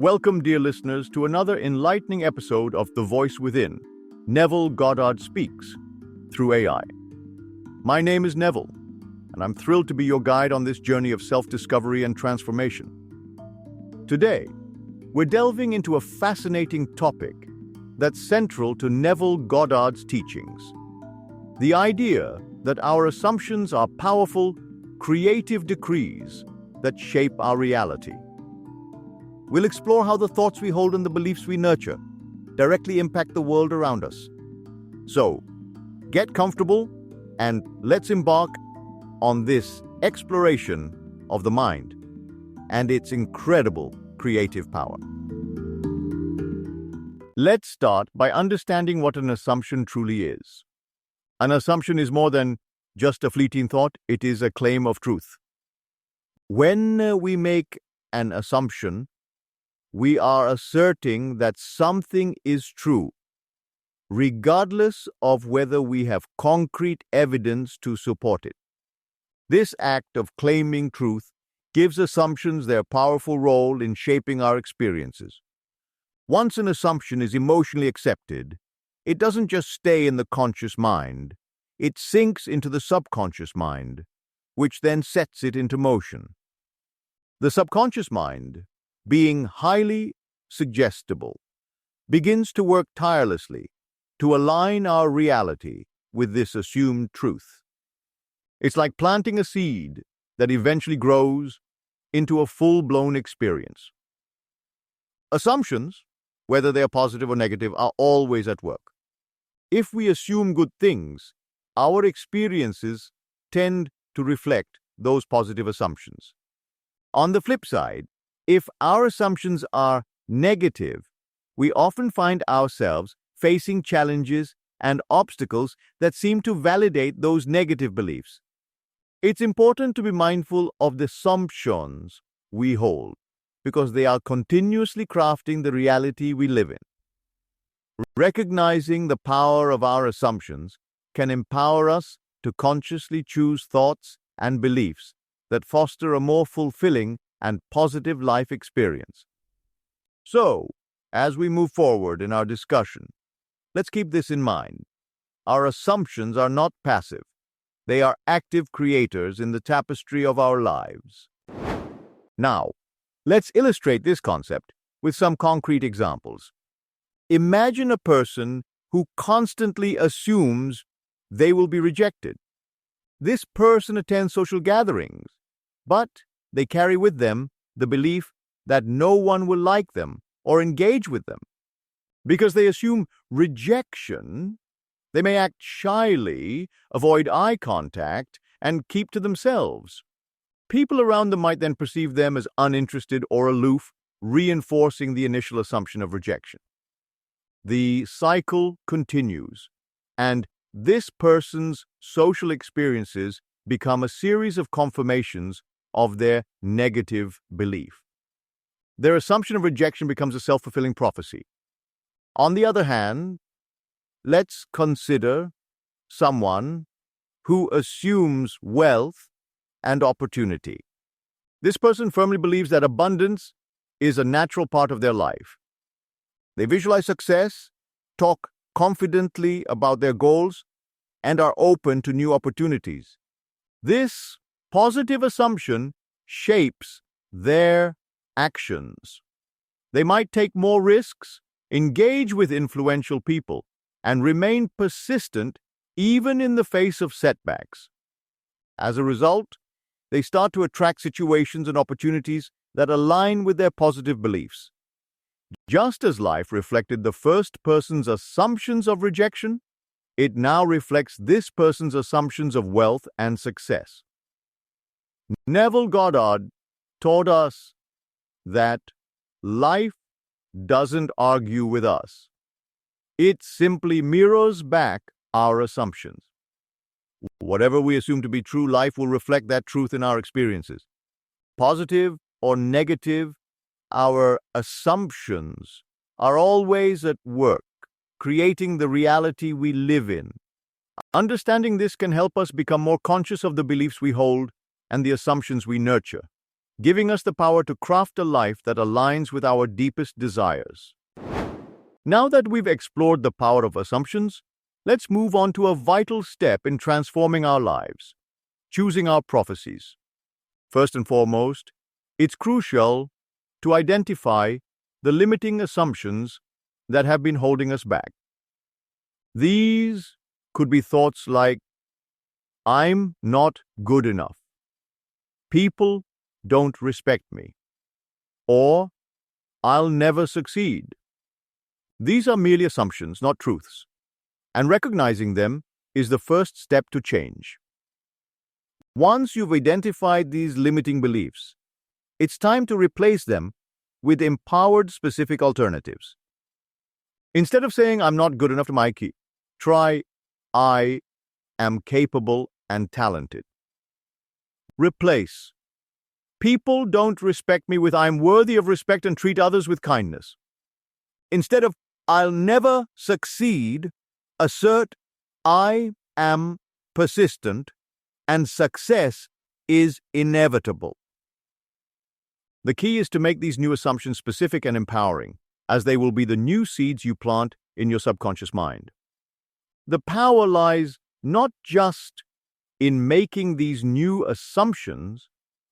Welcome, dear listeners, to another enlightening episode of The Voice Within, Neville Goddard Speaks, through AI. My name is Neville, and I'm thrilled to be your guide on this journey of self-discovery and transformation. Today, we're delving into a fascinating topic that's central to Neville Goddard's teachings. The idea that our assumptions are powerful, creative decrees that shape our reality. We'll explore how the thoughts we hold and the beliefs we nurture directly impact the world around us. So, get comfortable and let's embark on this exploration of the mind and its incredible creative power. Let's start by understanding what an assumption truly is. An assumption is more than just a fleeting thought, it is a claim of truth. When we make an assumption, we are asserting that something is true, regardless of whether we have concrete evidence to support it. This act of claiming truth gives assumptions their powerful role in shaping our experiences. Once an assumption is emotionally accepted, it doesn't just stay in the conscious mind, it sinks into the subconscious mind, which then sets it into motion. The subconscious mind, being highly suggestible, begins to work tirelessly to align our reality with this assumed truth. It's like planting a seed that eventually grows into a full-blown experience. Assumptions, whether they are positive or negative, are always at work. If we assume good things, our experiences tend to reflect those positive assumptions. On the flip side, if our assumptions are negative, we often find ourselves facing challenges and obstacles that seem to validate those negative beliefs. It's important to be mindful of the assumptions we hold, because they are continuously crafting the reality we live in. Recognizing the power of our assumptions can empower us to consciously choose thoughts and beliefs that foster a more fulfilling and positive life experience. So, as we move forward in our discussion, let's keep this in mind. Our assumptions are not passive. They are active creators in the tapestry of our lives. Now, let's illustrate this concept with some concrete examples. Imagine a person who constantly assumes they will be rejected. This person attends social gatherings, but they carry with them the belief that no one will like them or engage with them. Because they assume rejection, they may act shyly, avoid eye contact, and keep to themselves. People around them might then perceive them as uninterested or aloof, reinforcing the initial assumption of rejection. The cycle continues, and this person's social experiences become a series of confirmations of their negative belief. Their assumption of rejection becomes a self-fulfilling prophecy. On the other hand, let's consider someone who assumes wealth and opportunity. This person firmly believes that abundance is a natural part of their life. They visualize success, talk confidently about their goals, and are open to new opportunities. This positive assumption shapes their actions. They might take more risks, engage with influential people, and remain persistent even in the face of setbacks. As a result, they start to attract situations and opportunities that align with their positive beliefs. Just as life reflected the first person's assumptions of rejection, it now reflects this person's assumptions of wealth and success. Neville Goddard taught us that life doesn't argue with us. It simply mirrors back our assumptions. Whatever we assume to be true, life will reflect that truth in our experiences. Positive or negative, our assumptions are always at work, creating the reality we live in. Understanding this can help us become more conscious of the beliefs we hold and the assumptions we nurture. giving us the power to craft a life that aligns with our deepest desires. Now that we've explored the power of assumptions, let's move on to a vital step in transforming our lives: choosing our prophecies. First and foremost, it's crucial to identify the limiting assumptions that have been holding us back. These could be thoughts like, "I'm not good enough," "People don't respect me," or "I'll never succeed." These are merely assumptions, not truths, and recognizing them is the first step to change. Once you've identified these limiting beliefs, it's time to replace them with empowered specific alternatives. Instead of saying, "I'm not good enough to my key," try, "I am capable and talented." Replace, "People don't respect me," with, "I'm worthy of respect and treat others with kindness." Instead of, "I'll never succeed," assert, "I am persistent and success is inevitable." The key is to make these new assumptions specific and empowering, as they will be the new seeds you plant in your subconscious mind. The power lies not just in making these new assumptions,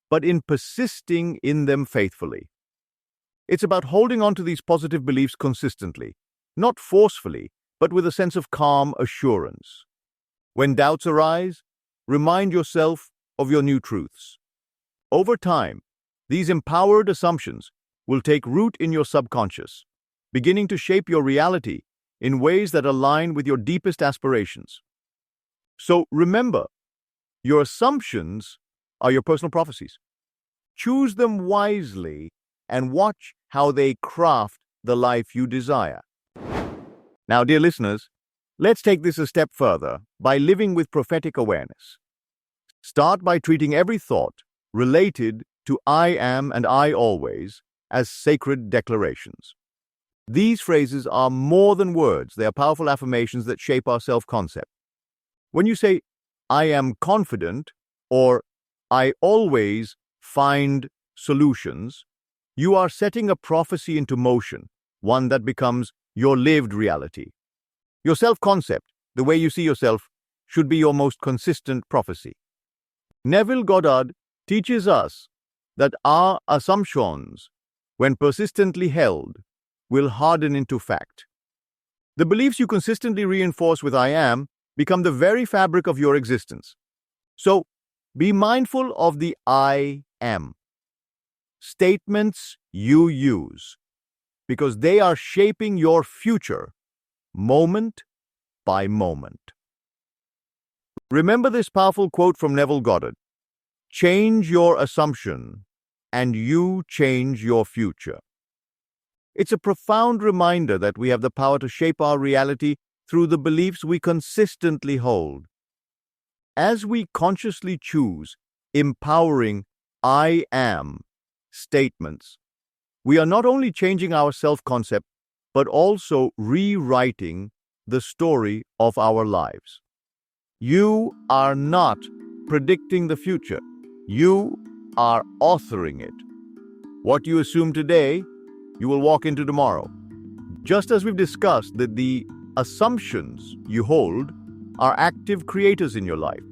but in persisting in them faithfully. It's about holding on to these positive beliefs consistently, not forcefully, but with a sense of calm assurance. When doubts arise, remind yourself of your new truths. Over time, these empowered assumptions will take root in your subconscious, beginning to shape your reality in ways that align with your deepest aspirations. So remember, your assumptions are your personal prophecies. Choose them wisely and watch how they craft the life you desire. Now, dear listeners, let's take this a step further by living with prophetic awareness. Start by treating every thought related to "I am" and "I always" as sacred declarations. These phrases are more than words. They are powerful affirmations that shape our self-concept. When you say, "I am confident," or "I always find solutions," you are setting a prophecy into motion, one that becomes your lived reality. Your self-concept, the way you see yourself, should be your most consistent prophecy. Neville Goddard teaches us that our assumptions, when persistently held, will harden into fact. The beliefs you consistently reinforce with "I am" become the very fabric of your existence. So, be mindful of the "I am" statements you use, because they are shaping your future moment by moment. Remember this powerful quote from Neville Goddard: "Change your assumption, and you change your future." It's a profound reminder that we have the power to shape our reality through the beliefs we consistently hold. As we consciously choose empowering "I am" statements, we are not only changing our self-concept, but also rewriting the story of our lives. You are not predicting the future. You are authoring it. What you assume today, you will walk into tomorrow. Just as we've discussed that the assumptions you hold are active creators in your life.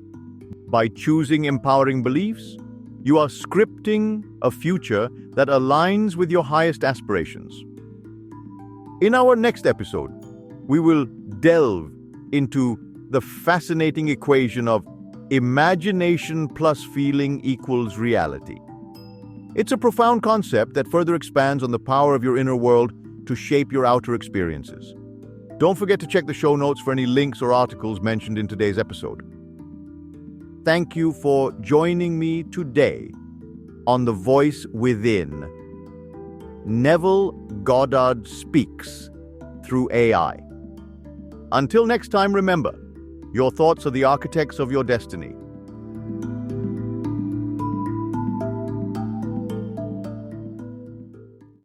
By choosing empowering beliefs, you are scripting a future that aligns with your highest aspirations. In our next episode, we will delve into the fascinating equation of imagination plus feeling equals reality. It's a profound concept that further expands on the power of your inner world to shape your outer experiences. Don't forget to check the show notes for any links or articles mentioned in today's episode. Thank you for joining me today on The Voice Within. Neville Goddard Speaks through AI. Until next time, remember, your thoughts are the architects of your destiny.